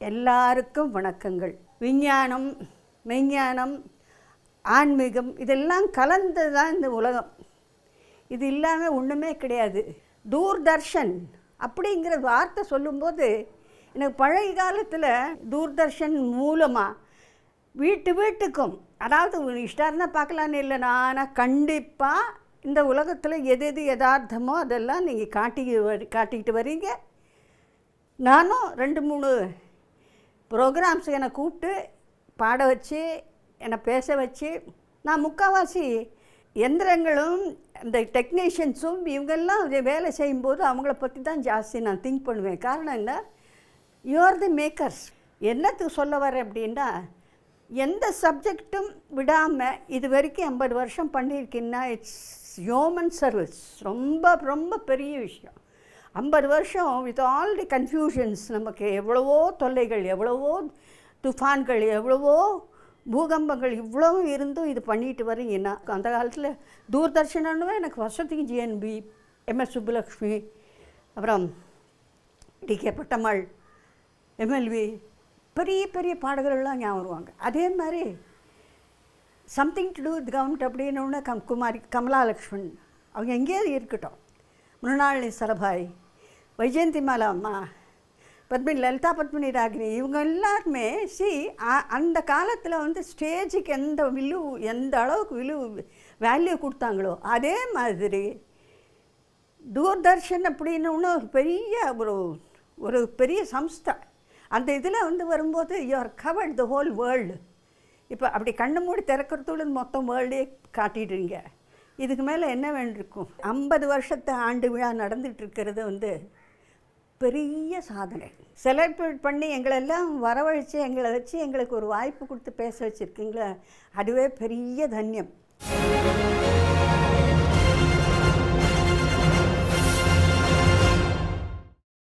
எல்லாருக்கும் வணக்கங்கள். விஞ்ஞானம், மெய்ஞானம், ஆன்மீகம் இதெல்லாம் கலந்து தான் இந்த உலகம். இது இல்லாமல் ஒன்றுமே கிடையாது. தூர்தர்ஷன் அப்படிங்கிற வார்த்தை சொல்லும்போது எனக்கு பழைய காலத்தில் தூர்தர்ஷன் மூலமாக வீட்டுக்கும், அதாவது இஷ்டம் இருந்தால் பார்க்கலான்னு இல்லை, ஆனால் கண்டிப்பாக இந்த உலகத்தில் எது எது யதார்த்தமோ அதெல்லாம் நீங்கள் காட்டிக்கிட்டு வரீங்க. நானும் 2-3 ப்ரோக்ராம்ஸ் என்னை கூப்பிட்டு பாட வச்சு என்னை பேச வச்சு, நான் முக்கால்வாசி எந்திரங்களும் இந்த டெக்னீஷியன்ஸும் இவங்கெல்லாம் வேலை செய்யும்போது அவங்கள பற்றி தான் ஜாஸ்தி நான் திங்க் பண்ணுவேன். காரணம் என்ன, யூ ஆர் தி மேக்கர்ஸ். என்னத்துக்கு சொல்ல வரேன் அப்படின்னா, எந்த சப்ஜெக்டும் விடாமல் இது வரைக்கும் 50 வருஷம் பண்ணியிருக்கீங்கன்னா இட்ஸ் ஹியூமன் சர்வீஸ். ரொம்ப ரொம்ப பெரிய விஷயம். 50 வருஷம் வித் ஆல் தி கன்ஃபியூஷன்ஸ், நமக்கு எவ்வளவோ தொல்லைகள், எவ்வளவோ துஃபான்கள், எவ்வளவோ பூகம்பங்கள், இவ்வளவும் இருந்தும் இது பண்ணிட்டு வரீங்கன்னா, அந்த காலத்தில் தூர்தர்ஷனன்னு எனக்கு வசதி ஜிஎன்பி, எம்எஸ் சுப்புலக்ஷ்மி, அப்புறம் டிகே பட்டம்மாள், எம்எல்வி, பெரிய பெரிய பாடகர்கள்லாம் ஞாபகம் வருவாங்க. அதே மாதிரி something to do with government அப்படின்னு குமாரி கமலாலக்ஷ்மன், அவங்க எங்கேயாவது இருக்கட்டும், மிருணாளினி சரபாய், வைஜெயந்திமாலா அம்மா, லலிதா பத்மினி ராகினி, இவங்க எல்லாருமே அந்த காலத்தில் ஸ்டேஜுக்கு எந்த அளவுக்கு வேல்யூ கொடுத்தாங்களோ அதே மாதிரி தூர்தர்ஷன் அப்படின்னு ஒரு பெரிய சம்ஸ்தா. அந்த இதில் வரும்போது you are covert the whole world. இப்போ அப்படி கண்ணு மூடி திறக்கிறதோடு மொத்தம் வேர்ல்டே காட்டிடுறீங்க. இதுக்கு மேலே என்ன வேண்டியிருக்கும்? 50 வருஷத்து ஆண்டு விழா நடந்துகிட்ருக்கிறது பெரிய சாதனை. செலிப்ரேட் பண்ணி எங்களெல்லாம் வரவழைச்சி எங்களை வச்சு எங்களுக்கு ஒரு வாய்ப்பு கொடுத்து பேச வச்சுருக்கீங்களே, அதுவே பெரிய தன்யம்.